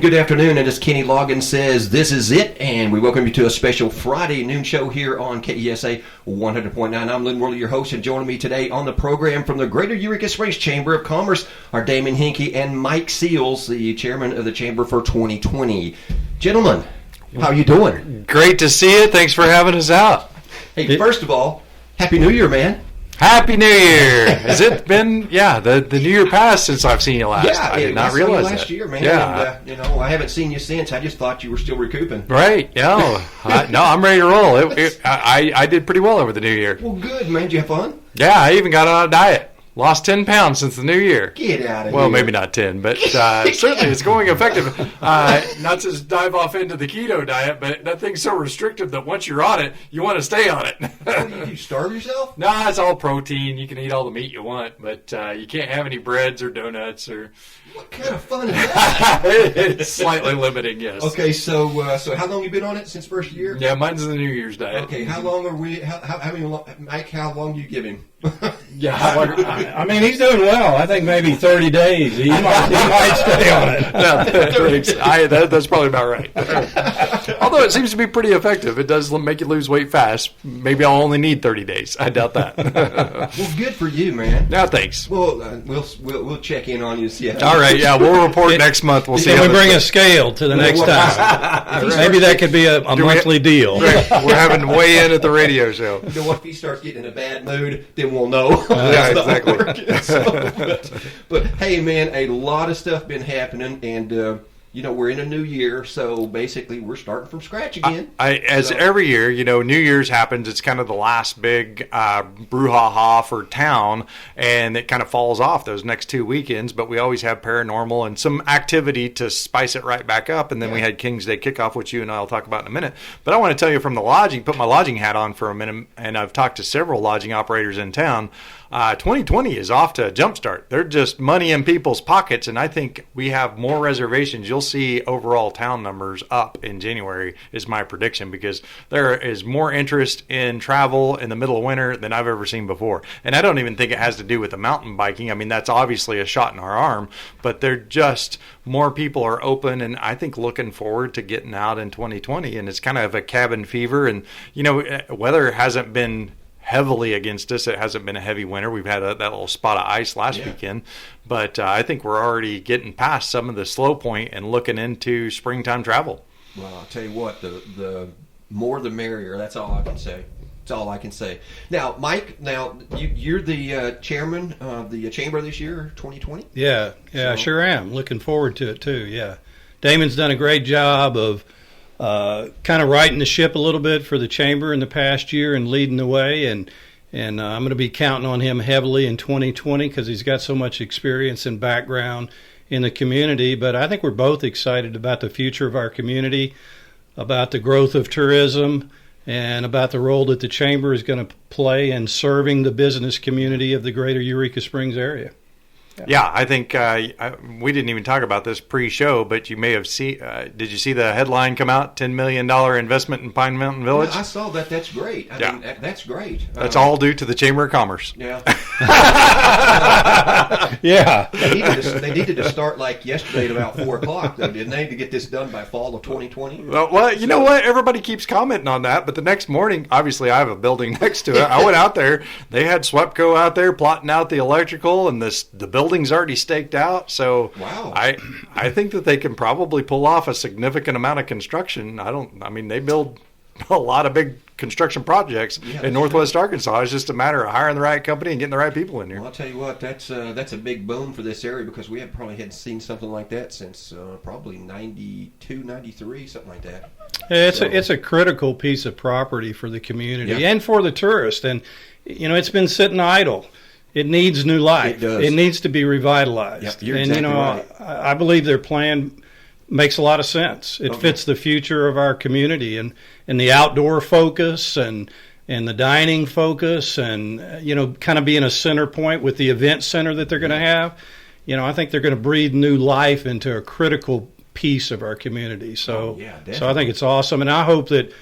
Good afternoon, and as Kenny Logan says, this is it, and we welcome you to a special Friday noon show here on KESA 100.9. I'm Lynn Worley, your host, and joining me today on the program from the Greater Eureka Springs Chamber of Commerce are Damon Henke and Mike Seals, the chairman of the Chamber for 2020. Gentlemen, how are you doing? Great to see you. Thanks for having us out. Hey, first of all, Happy New Year, man. Happy New Year! Has it been, the New Year passed since I've seen you last? Yeah, I did not realize that. Last year, man. Yeah. And, I haven't seen you since. I just thought you were still recouping. Right, no, I'm ready to roll. I did pretty well over the New Year. Well, good, man. Did you have fun? Yeah, I even got on a diet. Lost 10 pounds since the New Year. Get out of here. Well, maybe not 10, but certainly it's going effective. Not to dive off into the keto diet, but that thing's so restrictive that once you're on it, you want to stay on it. What, do you starve yourself? No, it's all protein. You can eat all the meat you want, but you can't have any breads or donuts or... What kind of fun is that? It's slightly limiting, yes. Okay, so how long you been on it since first year? Yeah, mine's the New Year's diet. Okay, how long are we? Mike, how long do you give him? I mean, he's doing well. I think maybe 30 days. He might stay on it. No, that's probably about right. Although it seems to be pretty effective. It does make you lose weight fast. Maybe I'll only need 30 days. I doubt that. Well, good for you, man. No, thanks. Well, we'll check in on you to see how. All right, yeah, we'll report next month. We'll see. Can we bring a scale to the next time? Maybe that could be a monthly deal. Right. We're having to weigh in at the radio show. You know what? If he starts getting in a bad mood, then we'll know. Yeah, exactly. But hey, man, a lot of stuff been happening, and we're in a new year, so basically we're starting from scratch again. Every year, New Year's happens. It's kind of the last big brouhaha for town, and it kind of falls off those next 2 weekends. But we always have paranormal and some activity to spice it right back up. And then we had King's Day kickoff, which you and I will talk about in a minute. But I want to tell you from the lodging, put my lodging hat on for a minute, and I've talked to several lodging operators in town. 2020 is off to a jump start. They're just money in people's pockets, and I think we have more reservations. You'll see overall town numbers up in January is my prediction, because there is more interest in travel in the middle of winter than I've ever seen before. And I don't even think it has to do with the mountain biking. I mean, that's obviously a shot in our arm, but they're just more people are open, and I think looking forward to getting out in 2020. And it's kind of a cabin fever, and weather hasn't been heavily against us. It hasn't been a heavy winter. We've had that little spot of ice last weekend, but I think we're already getting past some of the slow point and looking into springtime travel. Well, I'll tell you what, the more the merrier. That's all I can say. That's all I can say. Now, Mike, you're the chairman of the chamber this year, 2020? Yeah, I sure am. Looking forward to it too, yeah. Damon's done a great job of kind of righting the ship a little bit for the chamber in the past year and leading the way, and I'm going to be counting on him heavily in 2020 because he's got so much experience and background in the community. But I think we're both excited about the future of our community, about the growth of tourism, and about the role that the chamber is going to play in serving the business community of the greater Eureka Springs area. Yeah, I think we didn't even talk about this pre-show, but you may have seen. Did you see the headline come out? $10 million investment in Pine Mountain Village. Yeah, I saw that. That's great. I mean, that's great. That's all due to the Chamber of Commerce. Yeah. Yeah. They needed to start like yesterday at about 4:00, though, didn't they, to get this done by fall of 2020? Well, you know what? Everybody keeps commenting on that, but the next morning, obviously, I have a building next to it. I went out there. They had SWEPCO out there plotting out the electrical, and the building's already staked out. So wow. I think that they can probably pull off a significant amount of construction. They build a lot of big construction projects in Northwest Arkansas. It's just a matter of hiring the right company and getting the right people in here. Well, I'll tell you what, that's a big boom for this area, because we hadn't seen something like that since probably 92, 93, something like that. It's a critical piece of property for the community and for the tourist. And, it's been sitting idle. It needs new life. It does. It needs to be revitalized. Yep, you're exactly right. I believe their plan makes a lot of sense. It fits the future of our community, and the outdoor focus and the dining focus, and kind of being a center point with the event center that they're going to have. I think they're going to breathe new life into a critical piece of our community. So I think it's awesome, and I hope that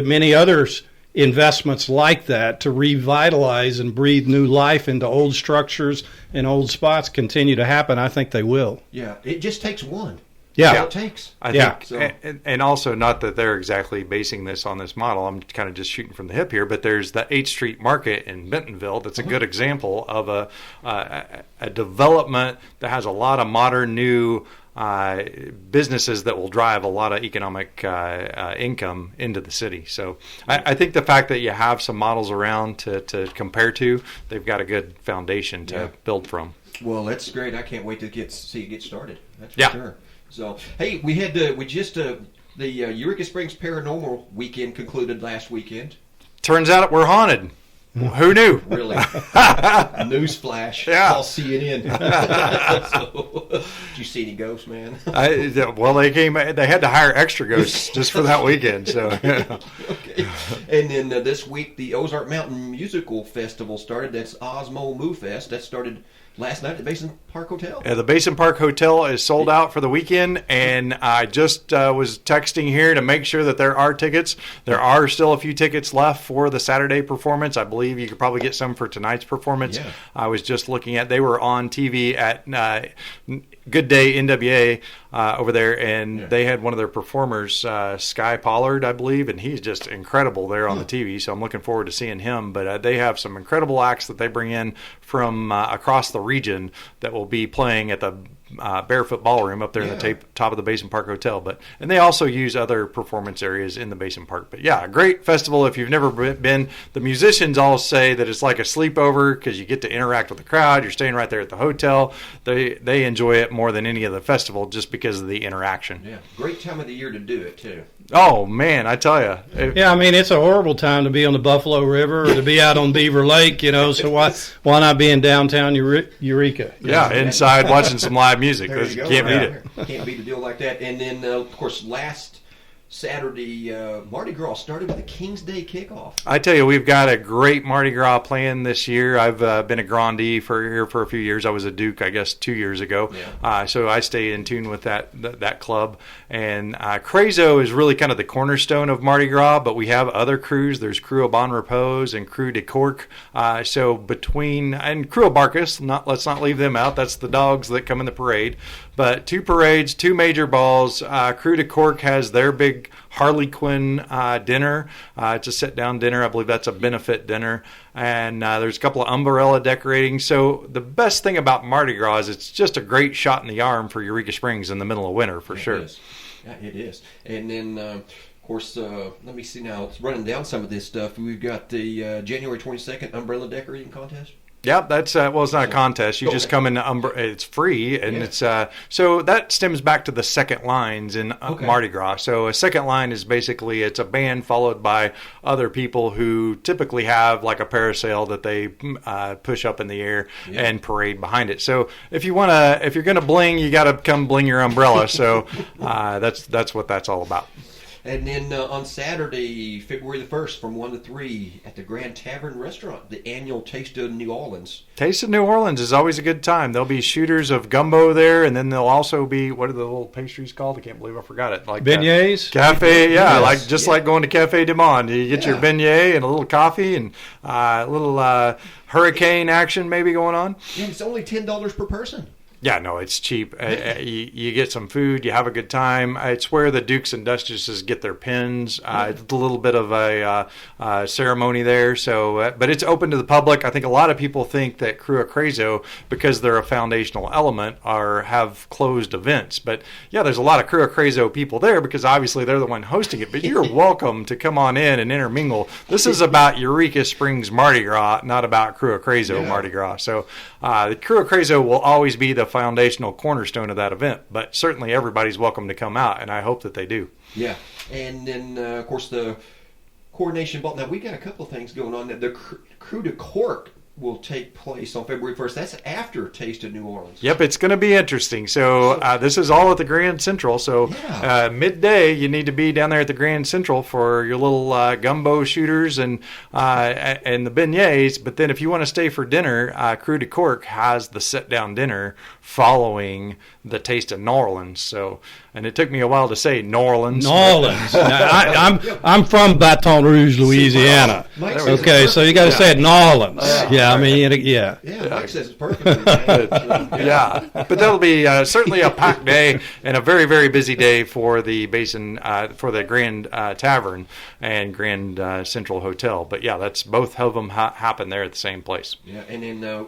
many others investments like that to revitalize and breathe new life into old structures and old spots continue to happen. I think they will. Yeah, it just takes one. Yeah. That's all it takes. I Yeah. think, So- and also not that they're exactly basing this on this model. I'm kind of just shooting from the hip here, but there's the 8th Street Market in Bentonville. That's a good example of a development that has a lot of modern new businesses that will drive a lot of economic income into the city. So I think the fact that you have some models around to compare to, they've got a good foundation to build from. Well, that's great. I can't wait to see it get started. That's for Yeah. sure. So, hey, the Eureka Springs Paranormal Weekend concluded last weekend. Turns out we're haunted. Who knew? Really? Newsflash. Yeah. All CNN. So, did you see any ghosts, man? Well, they had to hire extra ghosts just for that weekend. So, Okay. And then this week, the Ozark Mountain Musical Festival started. That's Osmo Moo Fest. That started last night at the Basin Park Hotel. the Basin Park Hotel is sold out for the weekend, and I just was texting here to make sure that there are tickets. There are still a few tickets left for the Saturday performance. I believe you could probably get some for tonight's performance. Yeah. I was just looking at, they were on TV at Good Day NWA over there, and they had one of their performers, Sky Pollard, I believe, and he's just incredible there on the TV, so I'm looking forward to seeing him. But they have some incredible acts that they bring in from across the region that will be playing at the Barefoot Ballroom up there in the top of the Basin Park Hotel. And they also use other performance areas in the Basin Park. But yeah, a great festival if you've never been. The musicians all say that it's like a sleepover because you get to interact with the crowd. You're staying right there at the hotel. They enjoy it more than any other festival just because of the interaction. Yeah, great time of the year to do it too. Oh man, I tell you. Yeah, I mean, it's a horrible time to be on the Buffalo River or to be out on Beaver Lake, so why not be in downtown Eureka? Yeah, inside watching some live music. There you go. Can't beat it. Can't beat a deal like that. And then, of course, last Saturday, Mardi Gras started with a King's Day kickoff. I tell you, we've got a great Mardi Gras plan this year. I've been a grandee here for a few years. I was a Duke, I guess, 2 years ago. Yeah. So I stay in tune with that club. And Crazo is really kind of the cornerstone of Mardi Gras, but we have other crews. There's Crew of Bon Repose and Crew de Cork. So and Crew of Barcus, let's not leave them out. That's the dogs that come in the parade. But 2 parades, 2 major balls. Crew de Cork has their big Harley Quinn dinner. It's a sit-down dinner. I believe that's a benefit dinner. And there's a couple of umbrella decorating. So the best thing about Mardi Gras is it's just a great shot in the arm for Eureka Springs in the middle of winter, for sure. It is. Yeah, it is. And then, of course, let me see now. It's running down some of this stuff. We've got the January 22nd umbrella decorating contest. Yeah, that's it's not a contest. You just come in. It's free, and it's so that stems back to the second lines in Mardi Gras. So a second line is basically it's a band followed by other people who typically have like a parasail that they push up in the air and parade behind it. So if you're gonna bling, you got to come bling your umbrella. So that's what that's all about. And then on Saturday, February the 1st, from 1 to 3, at the Grand Tavern Restaurant, the annual Taste of New Orleans. Taste of New Orleans is always a good time. There'll be shooters of gumbo there, and then there'll also be, what are the little pastries called? I can't believe I forgot it. Like beignets? Cafe, like going to Cafe du Monde. You get your beignet and a little coffee and a little hurricane action maybe going on. Yeah, it's only $10 per person. Yeah, no, it's cheap. You get some food, you have a good time. It's where the Dukes and Duchesses get their pins. It's a little bit of a ceremony there. So, but it's open to the public. I think a lot of people think that Crew of Crazo, because they're a foundational element, have closed events. But yeah, there's a lot of Crew of Crazo people there because obviously they're the one hosting it. But you're welcome to come on in and intermingle. This is about Eureka Springs Mardi Gras, not about Crew of Crazo Mardi Gras. So the Crew of Crazo will always be the foundational cornerstone of that event, but certainly everybody's welcome to come out, and I hope that they do. Yeah, and then of course the coordination ball. Now we got a couple of things going on. The Crew de Cork will take place on February 1st. That's after Taste of New Orleans. Yep, it's going to be interesting. So this is all at the Grand Central. So midday, you need to be down there at the Grand Central for your little gumbo shooters and the beignets. But then if you want to stay for dinner, Crew de Cork has the sit-down dinner following the Taste of New Orleans. So And it took me a while to say New Orleans. New Orleans. Now, I'm from Baton Rouge, Louisiana. Okay, so you got to say it New Orleans. Yeah, I mean, Yeah, Mike says it's perfect. Yeah, but that'll be certainly a packed day and a very, very busy day for the Basin, for the Grand Tavern and Grand Central Hotel. But yeah, that's both of them happen there at the same place. Yeah, and then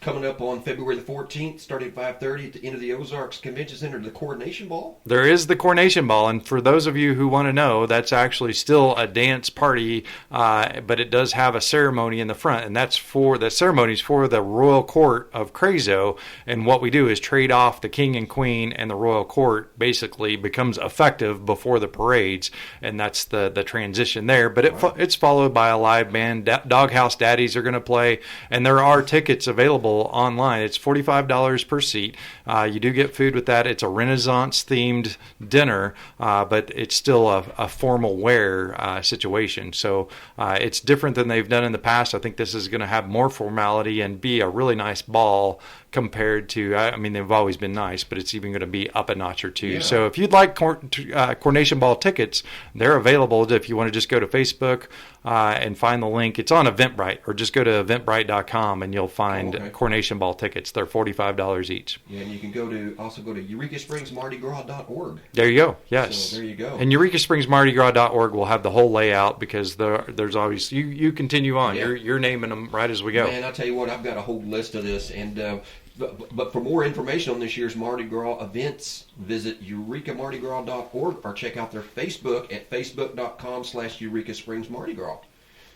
coming up on February the 14th, starting at 5:30 at the end of the Ozarks Convention Center, the Coronation Ball. There is the Coronation Ball, and for those of you who want to know, that's actually still a dance party, but it does have a ceremony in the front, and that's for the ceremonies for the Royal Court of KESA. And what we do is trade off the King and Queen, and the Royal Court basically becomes effective before the parades, and that's the transition there. But it's followed by a live band. Doghouse Daddies are going to play, and there are tickets available online. It's $45 per seat. You do get food with that. It's a Renaissance themed dinner, but it's still a formal wear situation. So it's different than they've done in the past. I think this is going to have more formality and be a really nice ball compared to, I mean, they've always been nice, but it's even going to be up a notch or two. Yeah. So if you'd like Coronation Ball tickets, they're available. If you want to just go to Facebook and find the link, it's on Eventbrite, or just go to eventbrite.com and you'll find Coronation Ball tickets. They're $45 each. Yeah, and you can also go to EurekaSpringsMardiGras.org. There you go. Yes. So there you go. And EurekaSpringsMardiGras.org will have the whole layout, because there's always, you continue on. Yeah. You're naming them right as we go. Man, I'll tell you what, I've got a whole list of this, and but for more information on this year's Mardi Gras events, visit EurekaMardiGras.org or check out their Facebook at facebook.com/Eureka Springs Mardi Gras.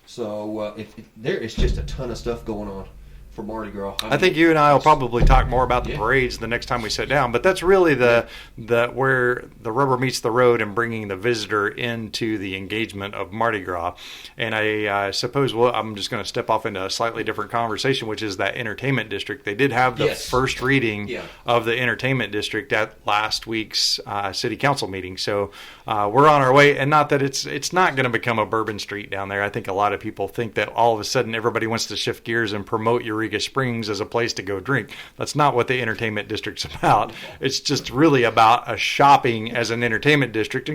So there is just a ton of stuff going on for Mardi Gras. I think you and I will probably talk more about the parades the next time we sit down, but that's really the where the rubber meets the road and bringing the visitor into the engagement of Mardi Gras. And I suppose I'm just going to step off into a slightly different conversation, which is that entertainment district. They did have the first reading of the entertainment district at last week's city council meeting. So we're on our way, and not that it's not going to become a Bourbon Street down there. I think a lot of people think that all of a sudden everybody wants to shift gears and promote Eureka Springs as a place to go drink. That's not what the entertainment district's about. It's just really about a shopping as an entertainment district,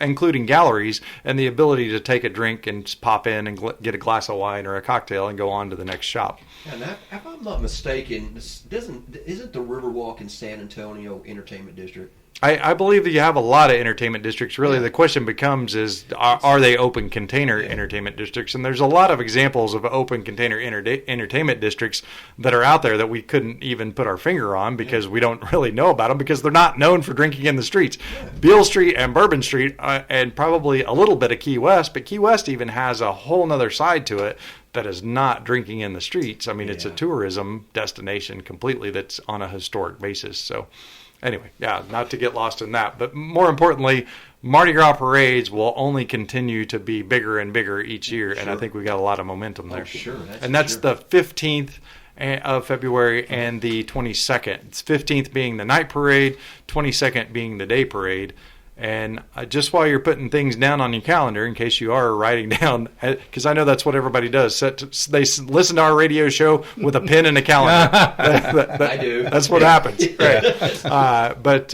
including galleries, and the ability to take a drink and pop in and get a glass of wine or a cocktail and go on to the next shop. And if I'm not mistaken, isn't the Riverwalk in San Antonio entertainment district? I believe that you have a lot of entertainment districts. Really, the question becomes are they open container entertainment districts? And there's a lot of examples of open container entertainment districts that are out there that we couldn't even put our finger on because we don't really know about them, because they're not known for drinking in the streets. Beale Street and Bourbon Street and probably a little bit of Key West, but Key West even has a whole nother side to it that is not drinking in the streets. I mean, it's a tourism destination completely that's on a historic basis. So anyway, not to get lost in that. But more importantly, Mardi Gras parades will only continue to be bigger and bigger each year, and I think we've got a lot of momentum there. That's the 15th of February and the 22nd. It's 15th being the night parade, 22nd being the day parade. And just while you're putting things down on your calendar, in case you are writing down, because I know that's what everybody does. They listen to our radio show with a pen and a calendar. I do. That's what happens. Right. But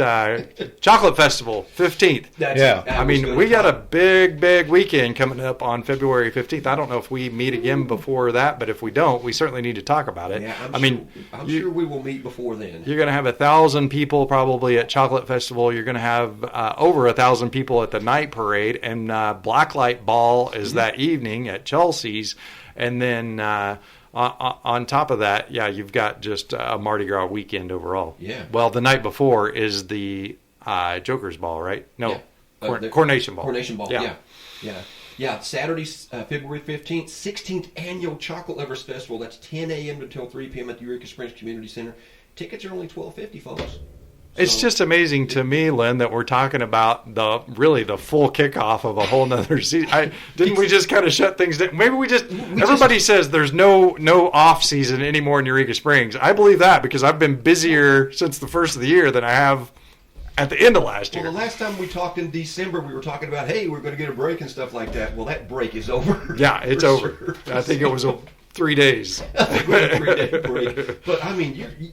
Chocolate Festival, 15th. I mean, we got a big weekend coming up on February 15th. I don't know if we meet again before that, but if we don't, we certainly need to talk about it. Yeah, I'm sure we will meet before then. You're going to have 1,000 people probably at Chocolate Festival. You're going to have over 1,000 people at the night parade, and Blacklight Ball is that evening at Chelsea's, and then on top of that, you've got just a Mardi Gras weekend overall. Well, the night before is the Joker's Ball, right? No, Coronation Ball. Coronation Ball. Yeah. Saturday, February 15th, 16th annual Chocolate Lovers Festival. That's 10 a.m. until 3 p.m. at the Eureka Springs Community Center. Tickets are only $12.50, folks. It's just amazing to me, Lynn, that we're talking about the full kickoff of a whole nother season. Didn't we just kind of shut things down? Maybe everybody says there's no off season anymore in Eureka Springs. I believe that because I've been busier since the first of the year than I have at the end of last year. Well, the last time we talked in December, we were talking about, hey, we're going to get a break and stuff like that. Well, that break is over. Yeah, it's over. Sure. I think it was 3 days. I think we had a 3-day break. But, I mean,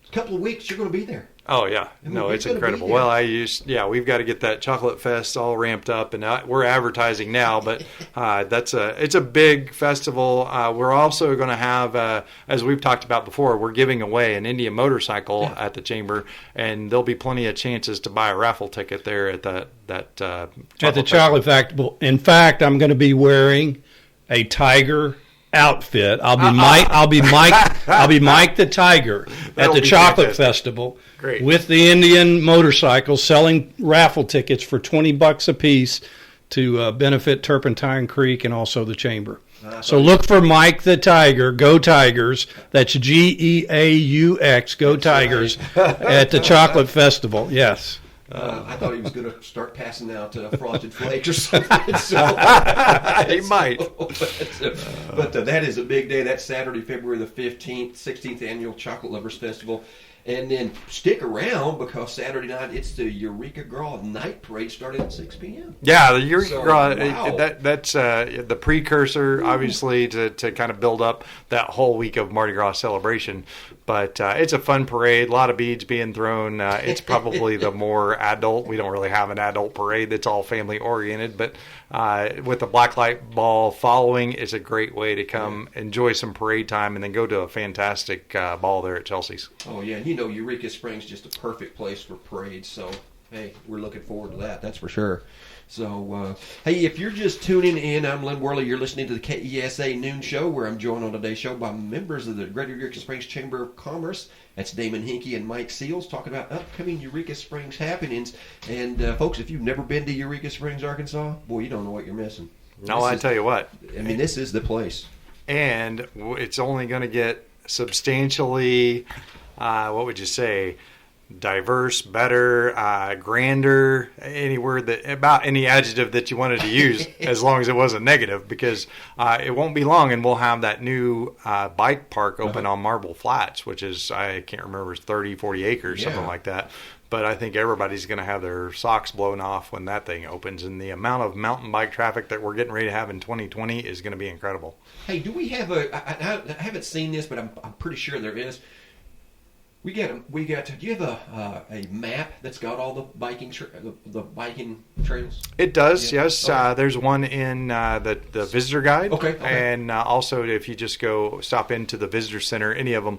a couple of weeks, you're going to be there. Oh yeah, I mean, no, it's gonna be incredible. there. Well, we've got to get that Chocolate Fest all ramped up, and we're advertising now. But it's a big festival. We're also going to have, as we've talked about before, we're giving away an Indian motorcycle at the chamber, and there'll be plenty of chances to buy a raffle ticket there at that at the Chocolate Chocolate Festival. In fact, I'm going to be wearing a tiger outfit. I'll be Mike. I'll be Mike the Tiger at That'll the be Chocolate fantastic. Festival. Great. With the Indian motorcycle, selling raffle tickets for $20 a piece to benefit Turpentine Creek and also the chamber. So look for Mike the Tiger. Go Tigers. That's GEAUX. Go Tigers at the Chocolate Festival. Yes. I thought he was going to start passing out frosted flakes or something. He might. But that is a big day. That's Saturday, February the 15th, 16th Annual Chocolate Lovers Festival. And then stick around because Saturday night it's the Eureka Girl Night Parade starting at 6 p.m. Yeah, the Eureka So, Girl, wow. that's the precursor, obviously, to kind of build up that whole week of Mardi Gras celebration. But it's a fun parade, a lot of beads being thrown. It's probably the more adult. We don't really have an adult parade that's all family oriented, but with the blacklight ball following, it's a great way to come enjoy some parade time and then go to a fantastic ball there at Chelsea's. Oh, yeah. And you know, Eureka Springs is just a perfect place for parades. So, hey, we're looking forward to that. That's for sure. So, hey, if you're just tuning in, I'm Lynn Worley. You're listening to the KESA Noon Show, where I'm joined on today's show by members of the Greater Eureka Springs Chamber of Commerce. That's Damon Henke and Mike Seals talking about upcoming Eureka Springs happenings. And, folks, if you've never been to Eureka Springs, Arkansas, boy, you don't know what you're missing. No, I tell you what. I mean, this is the place. And it's only going to get substantially, what would you say, diverse, better, grander, any word that about any adjective that you wanted to use, as long as it wasn't negative, because it won't be long and we'll have that new bike park open on Marble Flats, which is, I can't remember, it's 30, 40 acres, something like that. But I think everybody's going to have their socks blown off when that thing opens, and the amount of mountain bike traffic that we're getting ready to have in 2020 is going to be incredible. Hey, do we have I haven't seen this, but I'm pretty sure there is. Do you have a map that's got all the biking trails? It does, Yeah. yes. Okay. There's one in the visitor guide. Okay. And also, if you just stop into the visitor center, any of them,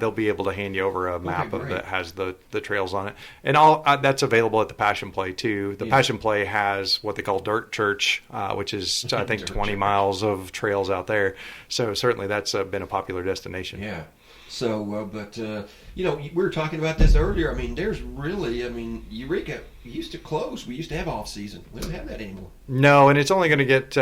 they'll be able to hand you over a map great. that has the trails on it. And that's available at the Passion Play, too. The Passion Play has what they call Dirt Church, which is, I think, 20 miles of trails out there. So certainly that's been a popular destination. Yeah. So, you know, we were talking about this earlier. I mean, Eureka used to close. We used to have off season. We don't have that anymore. No, and it's only going to get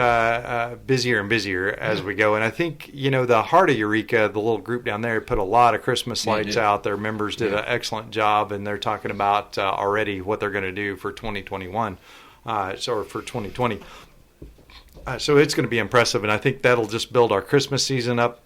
busier and busier as we go. And I think, you know, the Heart of Eureka, the little group down there, put a lot of Christmas lights out. Their members did an excellent job, and they're talking about already what they're going to do for 2021, or for 2020. So it's going to be impressive, and I think that'll just build our Christmas season up.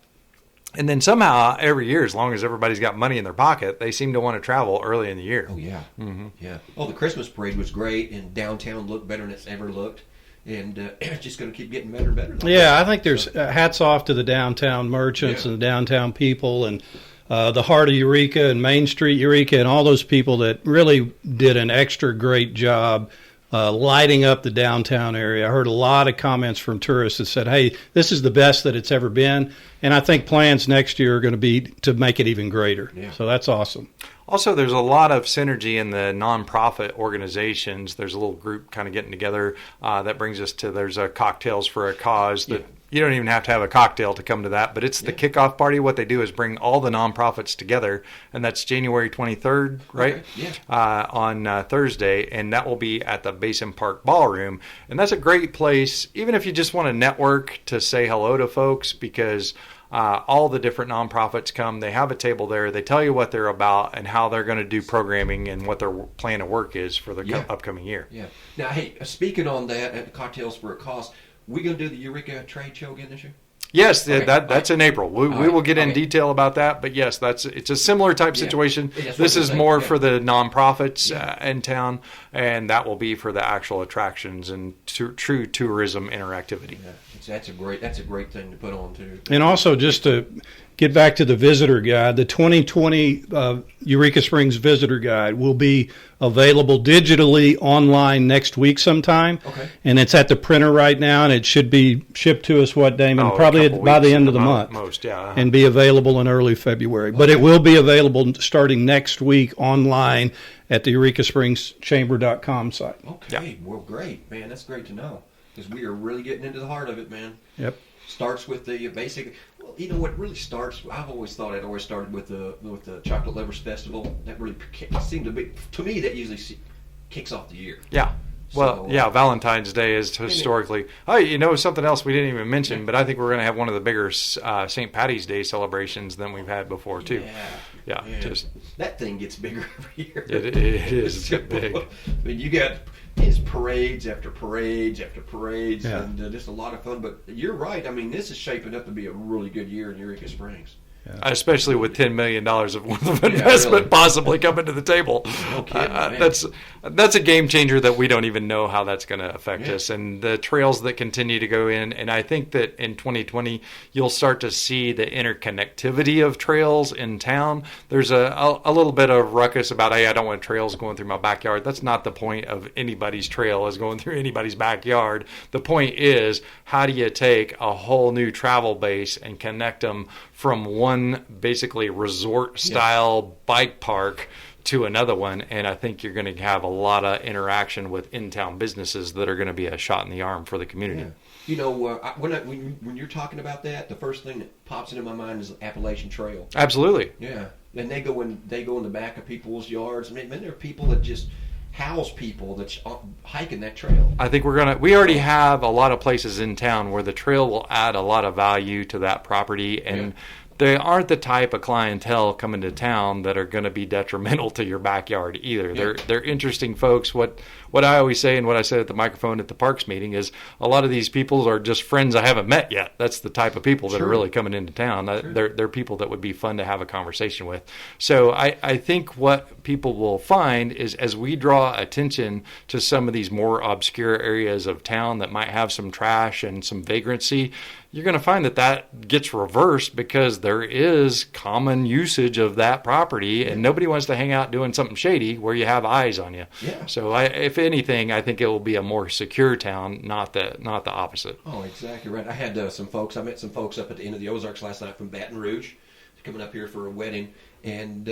And then somehow every year, as long as everybody's got money in their pocket, they seem to want to travel early in the year. Oh, yeah. Mm-hmm. Yeah. Oh, the Christmas parade was great, and downtown looked better than it's ever looked. And it's just going to keep getting better and better. Yeah, I think there's hats off to the downtown merchants and the downtown people and the Heart of Eureka and Main Street Eureka and all those people that really did an extra great job lighting up the downtown area. I heard a lot of comments from tourists that said, hey, this is the best that it's ever been. And I think plans next year are going to be to make it even greater. Yeah. So that's awesome. Also, there's a lot of synergy in the nonprofit organizations. There's a little group kind of getting together that brings us to, there's a Cocktails for a Cause that you don't even have to have a cocktail to come to that, but it's the kickoff party. What they do is bring all the nonprofits together, and that's January 23rd, right? Okay. Yeah. On Thursday, and that will be at the Basin Park Ballroom. And that's a great place, even if you just want to network, to say hello to folks, because all the different nonprofits come. They have a table there. They tell you what they're about and how they're going to do programming and what their plan of work is for the upcoming year. Yeah. Now, hey, speaking on that, at Cocktails for a Cause, we going to do the Eureka trade show again this year? Yes, that's in April. We will get in detail about that, but yes, it's a similar type situation. This is more for the nonprofits in town, and that will be for the actual attractions and true tourism interactivity. Yeah. That's a great thing to put on too. And also, just to get back to the visitor guide, the 2020 Eureka Springs visitor guide will be available digitally online next week sometime. Okay. And it's at the printer right now, and it should be shipped to us, Damon? Oh, Probably by the end of the month. month. Most, yeah. And be available in early February. But it will be available starting next week online at the EurekaSpringsChamber.com site. Okay. Yeah. Well, great, man. That's great to know, because we are really getting into the heart of it, man. Yep. Starts with the basic. Well, you know what really starts. I've always thought it always started with the Chocolate Lovers Festival. That really seemed to be, to me, that usually kicks off the year. Yeah. Well, So, Valentine's Day is historically. Oh, something else we didn't even mention, but I think we're going to have one of the bigger St. Patty's Day celebrations than we've had before too. Yeah. Just that thing gets bigger every year. it is big. I mean, you got his parades after parades after parades, Yeah. and just a lot of fun. But you're right. I mean, this is shaping up to be a really good year in Eureka Springs. Especially with $10 million of investment really. possibly coming to the table. No kidding, man. That's a game changer that we don't even know how that's going to affect Yeah. us. And the trails that continue to go in, and I think that in 2020 you'll start to see the interconnectivity of trails in town. There's a little bit of ruckus about, hey, I don't want trails going through my backyard. That's not the point of anybody's trail, is going through anybody's backyard. The point is, how do you take a whole new travel base and connect them from one basically resort style bike park to another one? And I think you're going to have a lot of interaction with in-town businesses that are going to be a shot in the arm for the community. Yeah. You know, when you're talking about that, the first thing that pops into my mind is the Appalachian Trail. Absolutely. Yeah, and they go in the back of people's yards. I mean, there are people that just house people that's hiking that trail. I think we already have a lot of places in town where the trail will add a lot of value to that property, and they aren't the type of clientele coming to town that are going to be detrimental to your backyard either. Yeah. They're interesting folks. What I always say, and what I said at the microphone at the Parks meeting, is a lot of these people are just friends I haven't met yet. That's the type of people that are really coming into town. They're people that would be fun to have a conversation with. So I think what people will find is, as we draw attention to some of these more obscure areas of town that might have some trash and some vagrancy, you're going to find that gets reversed, because there is common usage of that property, and nobody wants to hang out doing something shady where you have eyes on you. Yeah. So if anything, I think it will be a more secure town, not the opposite. Oh, exactly right. I had I met some folks up at the end of the Ozarks last night from Baton Rouge, coming up here for a wedding, and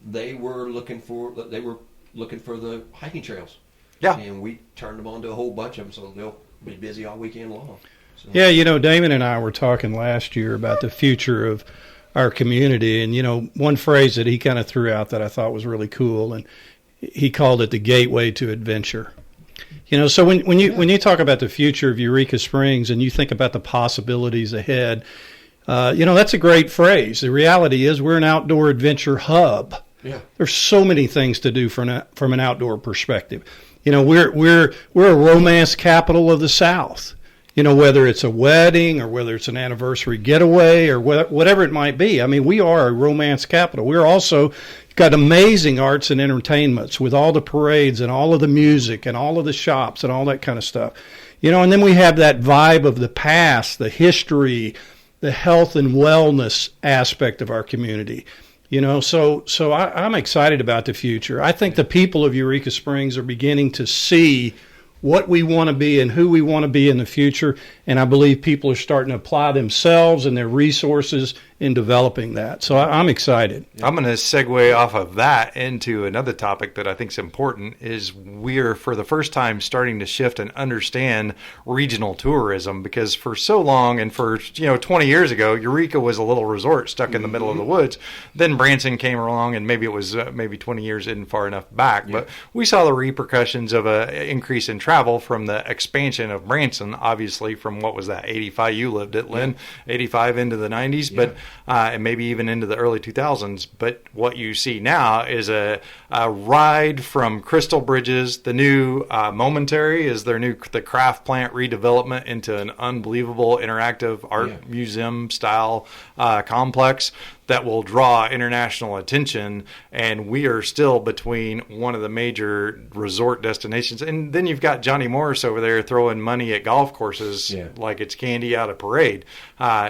they were looking for the hiking trails. Yeah. And we turned them on to a whole bunch of them, so they'll be busy all weekend long. So. Yeah, Damon and I were talking last year about the future of our community, and one phrase that he kind of threw out that I thought was really cool, and he called it the gateway to adventure. So when you talk about the future of Eureka Springs and you think about the possibilities ahead, that's a great phrase. The reality is we're an outdoor adventure hub. Yeah. There's so many things to do from an outdoor perspective. We're a romance capital of the South. Whether it's a wedding or whether it's an anniversary getaway or whatever it might be. I mean, we are a romance capital. We're also got amazing arts and entertainments with all the parades and all of the music and all of the shops and all that kind of stuff. And then we have that vibe of the past, the history, the health and wellness aspect of our community. So I'm excited about the future. I think the people of Eureka Springs are beginning to see what we want to be and who we want to be in the future, and I believe people are starting to apply themselves and their resources in developing that. So I'm excited. I'm going to segue off of that into another topic that I think is important, is we're for the first time starting to shift and understand regional tourism, because for so long, and for 20 years ago, Eureka was a little resort stuck in the middle of the woods. Then Branson came along, and maybe it was maybe 20 years isn't far enough back, but we saw the repercussions of an increase in travel from the expansion of Branson, obviously from what was that, 85 you lived at, Lynn, 85 into the 90s, but and maybe even into the early 2000s. But what you see now is a ride from Crystal Bridges. The new Momentary is the craft plant redevelopment into an unbelievable interactive art museum style complex. that will draw international attention, and we are still between one of the major resort destinations. And then you've got Johnny Morris over there throwing money at golf courses like it's candy out of parade.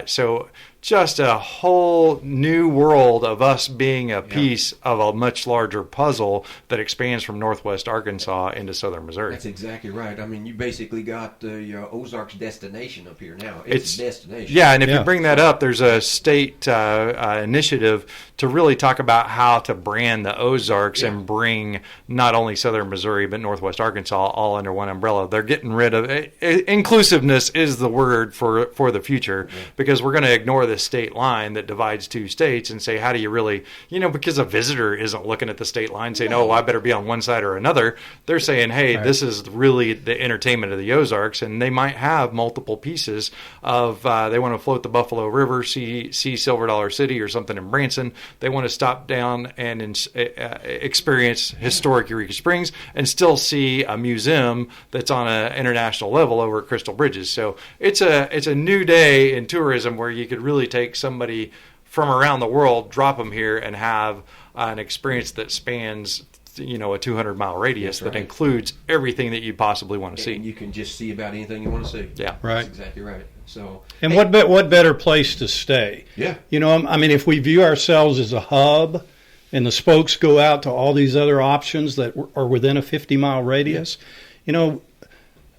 So just a whole new world of us being a piece of a much larger puzzle that expands from northwest Arkansas into southern Missouri. That's exactly right. I mean, you basically got the Ozarks destination up here now. It's a destination. Yeah, and if you bring that up, there's a state initiative to really talk about how to brand the Ozarks and bring not only southern Missouri but northwest Arkansas all under one umbrella. They're getting rid of inclusiveness is the word for the future, because we're going to ignore the state line that divides two states and say, how do you really, because a visitor isn't looking at the state line saying, I better be on one side or another. They're saying, hey, this is really the entertainment of the Ozarks, and they might have multiple pieces of, they want to float the Buffalo River, see Silver Dollar City or something in Branson. They want to stop down and experience historic Eureka Springs and still see a museum that's on an international level over at Crystal Bridges. So it's a new day in tourism where you could really take somebody from around the world, drop them here, and have an experience that spans a 200-mile radius that includes everything that you possibly want to see. And you can just see about anything you want to see. Yeah, right. That's exactly right. So, and what better place to stay? Yeah. I mean, if we view ourselves as a hub, and the spokes go out to all these other options that are within a 50-mile radius,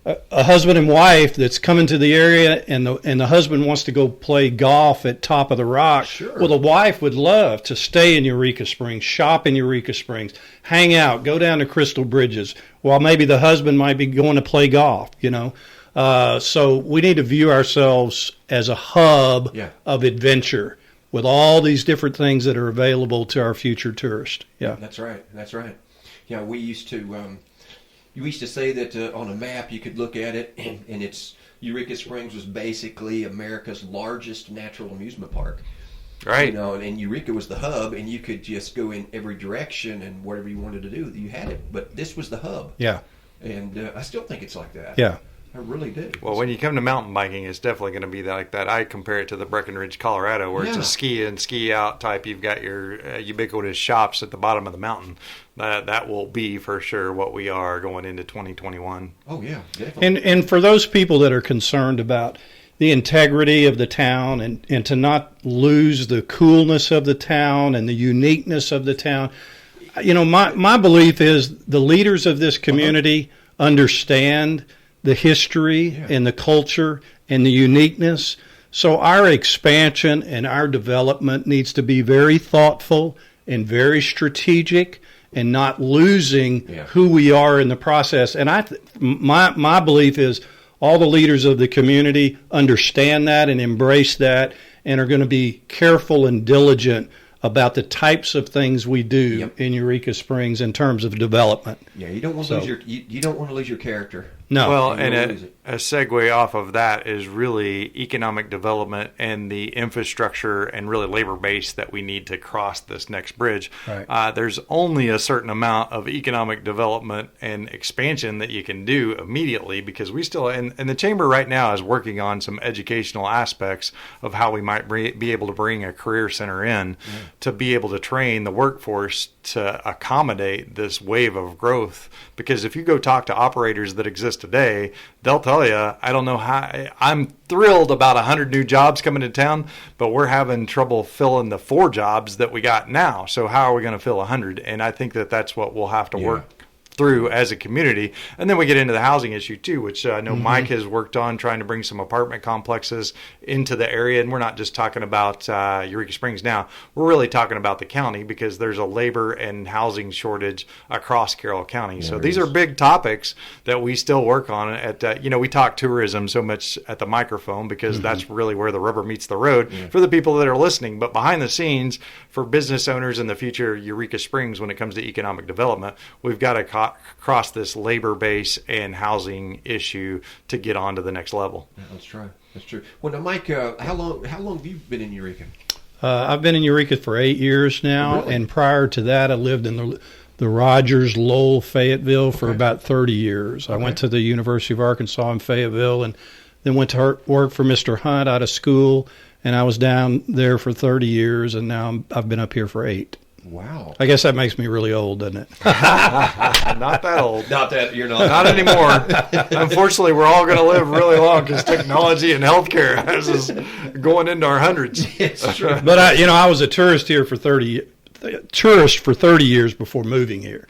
a husband and wife that's coming to the area, and the husband wants to go play golf at Top of the Rock. Sure. Well, the wife would love to stay in Eureka Springs, shop in Eureka Springs, hang out, go down to Crystal Bridges, while maybe the husband might be going to play golf. So we need to view ourselves as a hub of adventure with all these different things that are available to our future tourists. Yeah, that's right. That's right. Yeah, we used to. You used to say that on a map you could look at it, and it's Eureka Springs was basically America's largest natural amusement park. Right. And Eureka was the hub, and you could just go in every direction, and whatever you wanted to do, you had it. But this was the hub. Yeah. And I still think it's like that. Yeah. I really do. Well, when you come to mountain biking, it's definitely going to be like that. I compare it to the Breckenridge, Colorado, where it's a ski in, ski out type. You've got your ubiquitous shops at the bottom of the mountain. That will be for sure what we are going into 2021. Oh, yeah, definitely. And for those people that are concerned about the integrity of the town and to not lose the coolness of the town and the uniqueness of the town, my belief is the leaders of this community understand the history and the culture and the uniqueness. So our expansion and our development needs to be very thoughtful and very strategic and not losing who we are in the process. And my belief is all the leaders of the community understand that and embrace that and are going to be careful and diligent about the types of things we do in Eureka Springs in terms of development. Yeah, you don't want to lose you don't want to lose your character. No. Well, and a segue off of that is really economic development and the infrastructure and really labor base that we need to cross this next bridge. Right. There's only a certain amount of economic development and expansion that you can do immediately, because we still, and the Chamber right now is working on some educational aspects of how we might be able to bring a career center in to be able to train the workforce to accommodate this wave of growth. Because if you go talk to operators that exist today, they'll tell you, I don't know how, I'm thrilled about 100 new jobs coming to town, but we're having trouble filling the 4 jobs that we got now. So how are we going to fill 100? And I think that that's what we'll have to work through as a community. And then we get into the housing issue too, which I know Mike has worked on, trying to bring some apartment complexes into the area. And we're not just talking about Eureka Springs now. We're really talking about the county, because there's a labor and housing shortage across Carroll County. So these are big topics that we still work on at, we talk tourism so much at the microphone because that's really where the rubber meets the road for the people that are listening. But behind the scenes, for business owners in the future, Eureka Springs, when it comes to economic development, we've got to cross this labor base and housing issue to get on to the next level. Yeah, that's true. That's true. Well, now, Mike, how long have you been in Eureka? I've been in Eureka for 8 years now, really? And prior to that, I lived in the Rogers, Lowell, Fayetteville for about 30 years. I went to the University of Arkansas in Fayetteville, and then went to work for Mr. Hunt out of school, and I was down there for 30 years, and now I've been up here for 8. Wow. I guess that makes me really old, doesn't it? Not that old. Not that you're not. Not anymore. Unfortunately, we're all going to live really long because technology and healthcare is going into our hundreds. It's true. But I was a tourist here for 30 years before moving here.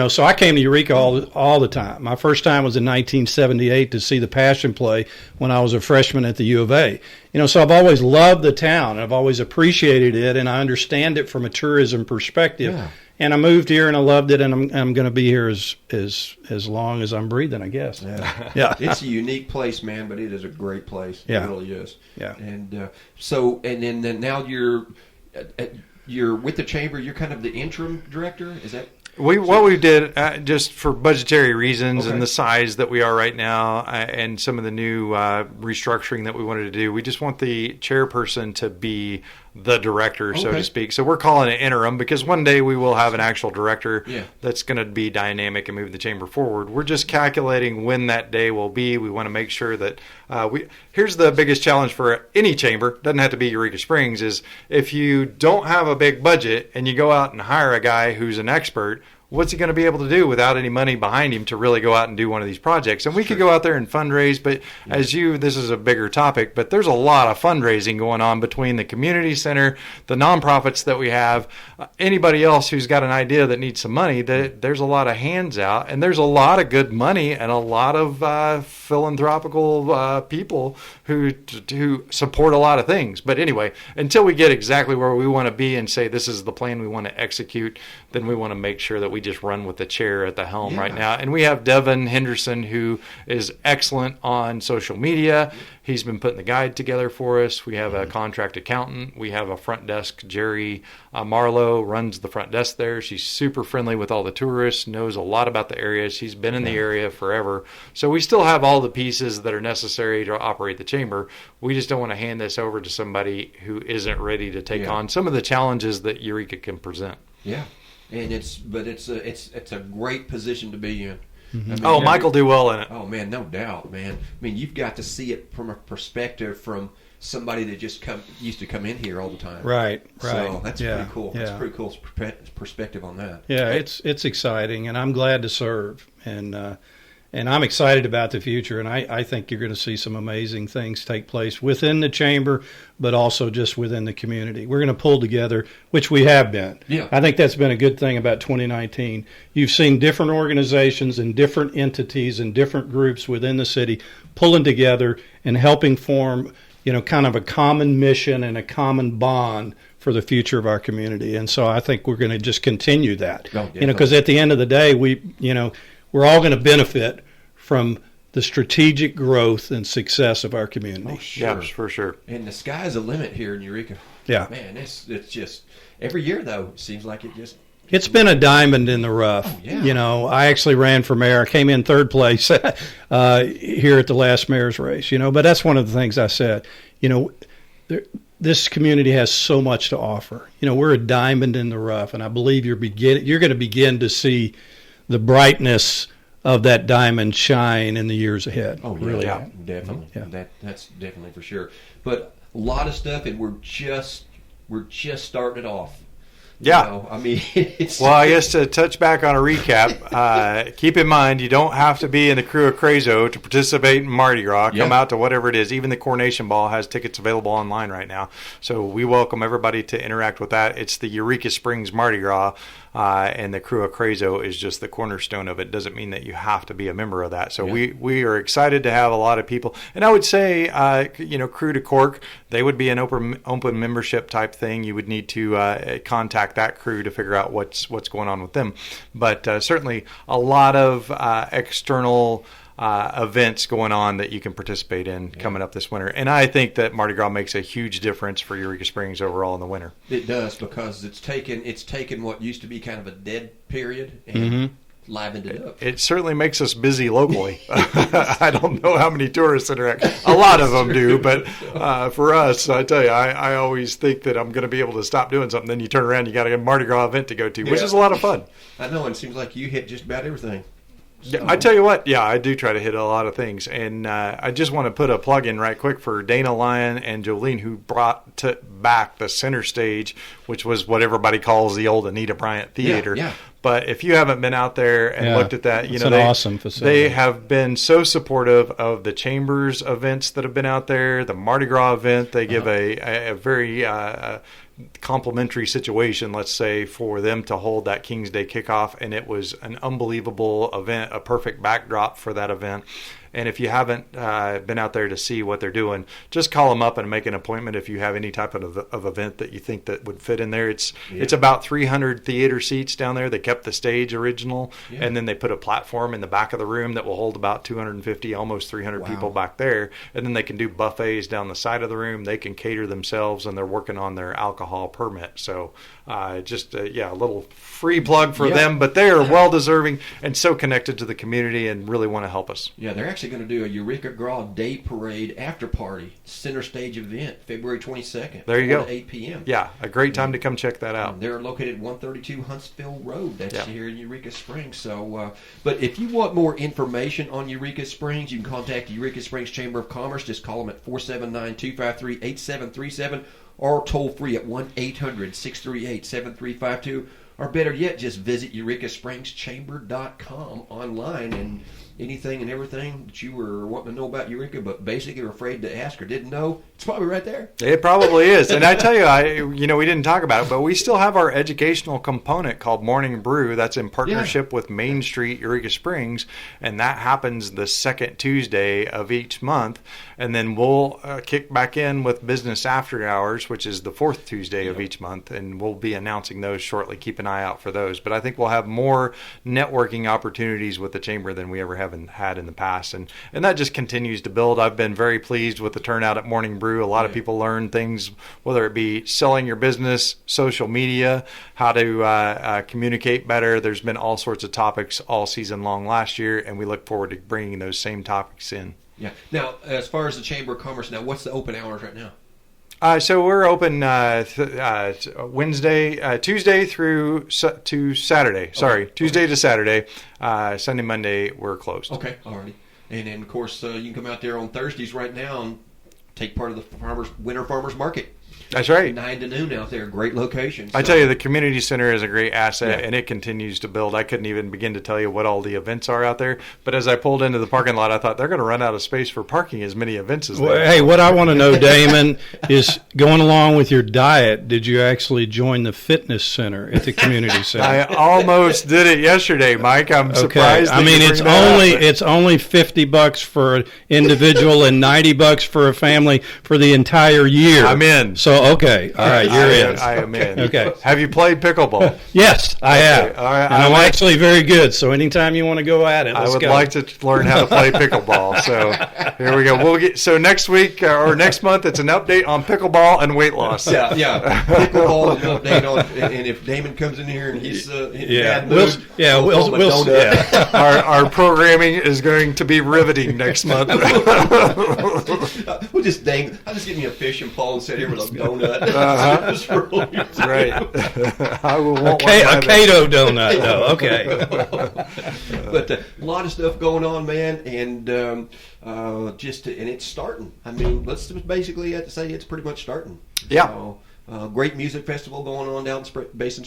So I came to Eureka all the time. My first time was in 1978 to see the Passion Play when I was a freshman at the U of A. So I've always loved the town. I've always appreciated it, and I understand it from a tourism perspective. Yeah. And I moved here, and I loved it, and I'm going to be here as long as I'm breathing, I guess. Yeah. It's a unique place, man, but it is a great place. Yeah. It really is. Yeah. And then now you're with the chamber. You're kind of the interim director. Is that? What we did, just for budgetary reasons, okay, and the size that we are right now, and some of the new restructuring that we wanted to do, we just want the chairperson to be the director, so to speak. So we're calling it interim because one day we will have an actual director that's going to be dynamic and move the chamber forward. We're just calculating when that day will be. We want to make sure that here's the biggest challenge for any chamber, doesn't have to be Eureka Springs, is if you don't have a big budget and you go out and hire a guy who's an expert, what's he going to be able to do without any money behind him to really go out and do one of these projects? And we could go out there and fundraise, but this is a bigger topic, but there's a lot of fundraising going on between the community center, the nonprofits that we have, anybody else who's got an idea that needs some money. There's a lot of hands out, and there's a lot of good money and a lot of philanthropical people who support a lot of things. But anyway, until we get exactly where we want to be and say this is the plan we want to execute, then we want to make sure that we just run with the chair at the helm right now. And we have Devin Henderson, who is excellent on social media. He's been putting the guide together for us. We have a contract accountant. We have a front desk. Jerry Marlowe runs the front desk there. She's super friendly with all the tourists, knows a lot about the area. She's been in the area forever. So we still have all the pieces that are necessary to operate the chamber. We just don't want to hand this over to somebody who isn't ready to take on some of the challenges that Eureka can present. Yeah. And it's a great position to be in. Mm-hmm. I mean, Mike will do well in it. Oh man, no doubt, man. I mean, you've got to see it from a perspective from somebody that just used to come in here all the time. Right. So that's pretty cool. Yeah. That's pretty cool perspective on that. Yeah, it's exciting, and I'm glad to serve, and I'm excited about the future, and I think you're going to see some amazing things take place within the chamber, but also just within the community. We're going to pull together, which we have been. Yeah. I think that's been a good thing about 2019. You've seen different organizations and different entities and different groups within the city pulling together and helping form, kind of a common mission and a common bond for the future of our community. And so I think we're going to just continue that. Because at the end of the day, we're all going to benefit from the strategic growth and success of our community. Oh, sure. Yeah, for sure. And the sky's the limit here in Eureka. Yeah. Man, it's just every year though. It seems like it's been a diamond in the rough. Oh, yeah. I actually ran for mayor. I came in third place here at the last mayor's race. But that's one of the things I said. This community has so much to offer. We're a diamond in the rough, and I believe you're going to begin to see the brightness of that diamond shine in the years ahead. Oh, yeah, really? Yeah, definitely. Yeah. That's definitely for sure. But a lot of stuff, and we're just starting it off. Yeah. I mean, it's... Well, I guess to touch back on a recap, keep in mind you don't have to be in the crew of Crazo to participate in Mardi Gras. Come out to whatever it is. Even the Coronation Ball has tickets available online right now. So we welcome everybody to interact with that. It's the Eureka Springs Mardi Gras. And the crew of Crazo is just the cornerstone of it. Doesn't mean that you have to be a member of that. So we are excited to have a lot of people. And I would say, Crew to Cork, they would be an open membership type thing. You would need to contact that crew to figure out what's going on with them. But certainly a lot of external events going on that you can participate in coming up this winter. And I think that Mardi Gras makes a huge difference for Eureka Springs overall in the winter. It does, because it's taken what used to be kind of a dead period and livened it up. It certainly makes us busy locally. I don't know how many tourists interact. A lot of them do, but for us, I tell you, I always think that I'm going to be able to stop doing something. Then you turn around, you got a Mardi Gras event to go to, which is a lot of fun. I know, and it seems like you hit just about everything. Yeah, I tell you what, I do try to hit a lot of things. And I just want to put a plug in right quick for Dana Lyon and Jolene, who brought back the center stage, which was what everybody calls the old Anita Bryant Theater. Yeah. But if you haven't been out there and looked at that, it's an awesome facility. They have been so supportive of the Chambers events that have been out there, the Mardi Gras event. They give a very complimentary situation, let's say, for them to hold that King's Day kickoff, and it was an unbelievable event, a perfect backdrop for that event. And if you haven't been out there to see what they're doing, just call them up and make an appointment if you have any type of event that you think that would fit in there. It's about 300 theater seats down there. They kept the stage original, and then they put a platform in the back of the room that will hold about 250, almost 300 people back there. And then they can do buffets down the side of the room. They can cater themselves, and they're working on their alcohol permit. So a little free plug for them, but they are well-deserving and so connected to the community and really want to help us. Yeah, they're actually going to do a Eureka Gras Day Parade after party, center stage event, February 22nd. There you go. At 8 p.m. Yeah, a great time to come check that out. They're located at 132 Huntsville Road. That's here in Eureka Springs. So, but if you want more information on Eureka Springs, you can contact the Eureka Springs Chamber of Commerce. Just call them at 479-253-8737 or toll free at 1-800-638-7352. Or better yet, just visit EurekaSpringsChamber.com online, and anything and everything that you were wanting to know about Eureka, but basically were afraid to ask or didn't know, it's probably right there. It probably is. And I tell you, we didn't talk about it, but we still have our educational component called Morning Brew. That's in partnership with Main Street, Eureka Springs, and that happens the second Tuesday of each month. And then we'll kick back in with Business After Hours, which is the fourth Tuesday of each month, and we'll be announcing those shortly. Keep an eye out for those. But I think we'll have more networking opportunities with the Chamber than we ever haven't had in the past, and that just continues to build. I've been very pleased with the turnout at Morning Brew. A lot of people learn things, whether it be selling your business, social media, how to communicate better. There's been all sorts of topics all season long last year, and we look forward to bringing those same topics in. Yeah. Now, as far as the Chamber of Commerce, now what's the open hours right now? So we're open Tuesday through to Saturday. Sorry, Tuesday to Saturday. Sunday, Monday, we're closed. Okay, alrighty. And then, of course, you can come out there on Thursdays right now and take part of the Winter Farmers Market. That's right. 9 to noon out there. Great location. I tell you, the community center is a great asset, and it continues to build. I couldn't even begin to tell you what all the events are out there. But as I pulled into the parking lot, I thought they're going to run out of space for parking as many events as they have. Hey, what I want to know, Damon, is going along with your diet, did you actually join the fitness center at the community center? I almost did it yesterday, Mike. I'm surprised. I mean, it's only $50 for an individual and $90 for a family for the entire year. I'm in. So, okay. All right, you're in. I am in. Okay. Have you played pickleball? Yes, I have. All right. And I'm actually very good, so anytime you want to go at it, let's go. I would like to learn how to play pickleball. So here we go. So next week or next month, it's an update on pickleball and weight loss. Yeah. Pickleball and an update on, and if Damon comes in here and he's bad mood, we'll Our programming is going to be riveting next month. I'll just give me a fishing pole and sit here with a donut. Right. I will want a Cato donut, though. Okay. But a lot of stuff going on, man, and and it's starting. I mean, let's just basically have to say it's pretty much starting. Yeah. So, great music festival going on down at Basin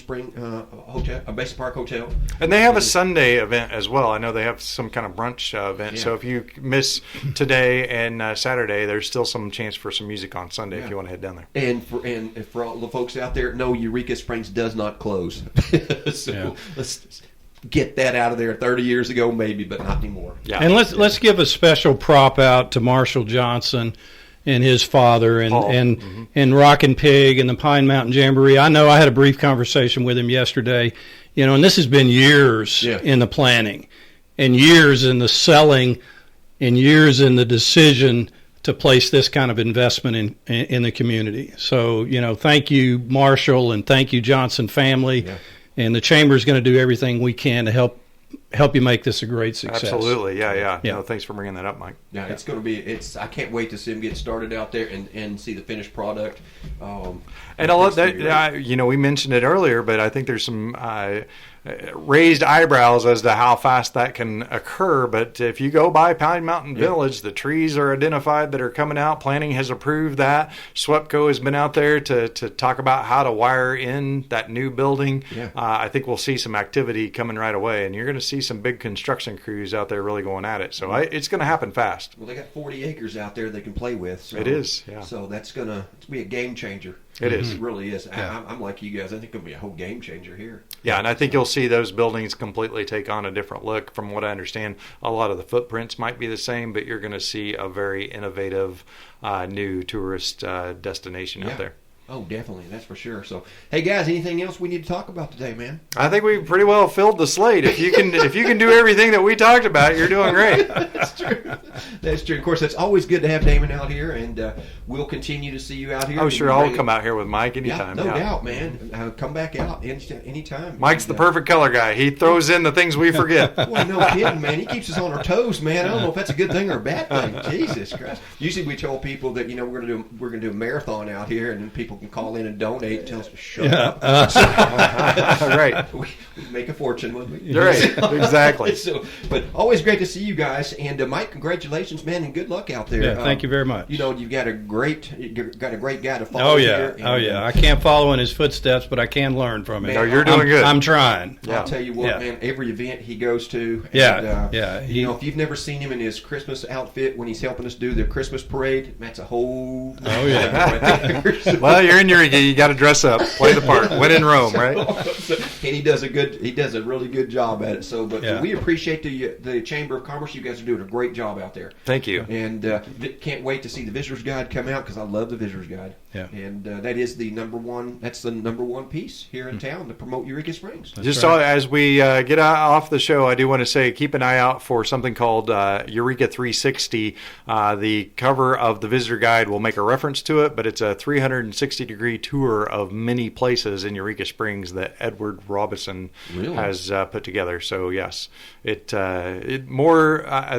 Park Hotel. And they have a Sunday event as well. I know they have some kind of brunch event. Yeah. So if you miss today and Saturday, there's still some chance for some music on Sunday if you want to head down there. And for all the folks out there, no, Eureka Springs does not close. So let's get that out of there. 30 years ago, maybe, but not anymore. Yeah. And let's give a special prop out to Marshall Johnson and his father and Rockin' Pig and the Pine Mountain Jamboree. I know I had a brief conversation with him yesterday, and this has been years in the planning and years in the selling and years in the decision to place this kind of investment in the community. So, thank you, Marshall, and thank you, Johnson family. Yeah. And the Chamber is going to do everything we can to help help you make this a great success. Absolutely, yeah. No, thanks for bringing that up, Mike. Yeah, it's going to be. I can't wait to see them get started out there and see the finished product. And I love that. We mentioned it earlier, but I think there's some raised eyebrows as to how fast that can occur. But if you go by Pine Mountain Village, the trees are identified that are coming out. Planning has approved that. SWEPCO has been out there to talk about how to wire in that new building. Yeah. I think we'll see some activity coming right away, and you're going to see some big construction crews out there really going at it. So it's going to happen fast. Well, they got 40 acres out there they can play with. So, it is, yeah. So that's going to be a game changer. It is. It really is. Yeah. I'm like you guys. I think it's going to be a whole game changer here. Yeah, and I think you'll see those buildings completely take on a different look. From what I understand, a lot of the footprints might be the same, but you're going to see a very innovative new tourist destination out there. Oh, definitely. That's for sure. So, hey guys, anything else we need to talk about today, man? I think we pretty well filled the slate. If you can do everything that we talked about, you're doing great. That's true. That's true. Of course, it's always good to have Damon out here, and we'll continue to see you out here. Oh, sure. I'll come out here with Mike anytime. Yeah, no doubt, man. Come back out anytime. Mike's the perfect color guy. He throws in the things we forget. Well, no kidding, man. He keeps us on our toes, man. I don't know if that's a good thing or a bad thing. Jesus Christ. Usually we tell people that we're gonna do a marathon out here, and then people can call in and donate and tell us to shut up. Right. We make a fortune, wouldn't we? Right. Exactly. But always great to see you guys. And Mike, congratulations, man, and good luck out there. Yeah, thank you very much. You've got a great guy to follow. Oh yeah. I can't follow in his footsteps, but I can learn from him. No, you're doing good. I'm trying. I'll tell you what, man. Every event he goes to. And, if you've never seen him in his Christmas outfit when he's helping us do the Christmas parade, that's a whole. Oh yeah. Well, you're in Eureka. You got to dress up, play the part, win in Rome, right? And he does a really good job at it. So, but we appreciate the Chamber of Commerce. You guys are doing a great job out there. Thank you. And can't wait to see the Visitor's Guide come out because I love the Visitor's Guide. Yeah. And that is the number one. That's the number one piece here in town to promote Eureka Springs. As we get off the show, I do want to say keep an eye out for something called Eureka 360. The cover of the Visitor Guide will make a reference to it, but it's a 360-degree tour of many places in Eureka Springs that Edward Robinson has put together. So yes, I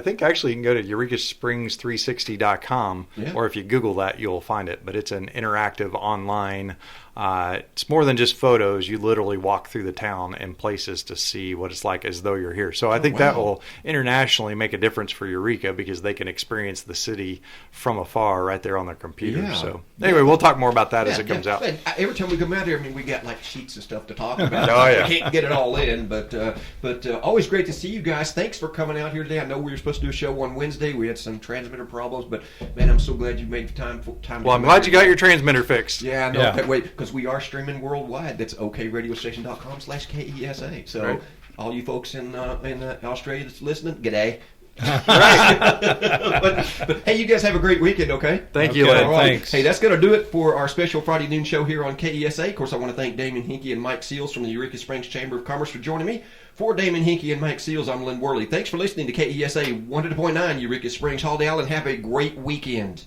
think actually you can go to EurekaSprings360.com, or if you Google that, you'll find it. But it's an interactive online. It's more than just photos. You literally walk through the town and places to see what it's like as though you're here. So I think that will internationally make a difference for Eureka because they can experience the city from afar right there on their computer. Yeah. So anyway, we'll talk more about that as it comes out. Every time we come out here, we got like sheets of stuff to talk about. Oh, yeah. We can't get it all in, but always great to see you guys. Thanks for coming out here today. I know we were supposed to do a show on Wednesday. We had some transmitter problems, but man, I'm so glad you made time. Well, I'm glad you got your transmitter fixed. Yeah, I know. Yeah. Wait, because we are streaming worldwide. That's okradiostation.com/KESA. So all you folks in Australia that's listening, g'day. but hey, you guys have a great weekend, okay? Thank you, Lynn. Thanks. Hey, that's going to do it for our special Friday noon show here on KESA. Of course, I want to thank Damon Henke and Mike Seals from the Eureka Springs Chamber of Commerce for joining me. For Damon Henke and Mike Seals, I'm Lynn Worley. Thanks for listening to KESA 100.9 Eureka Springs, Holiday Island. Have a great weekend.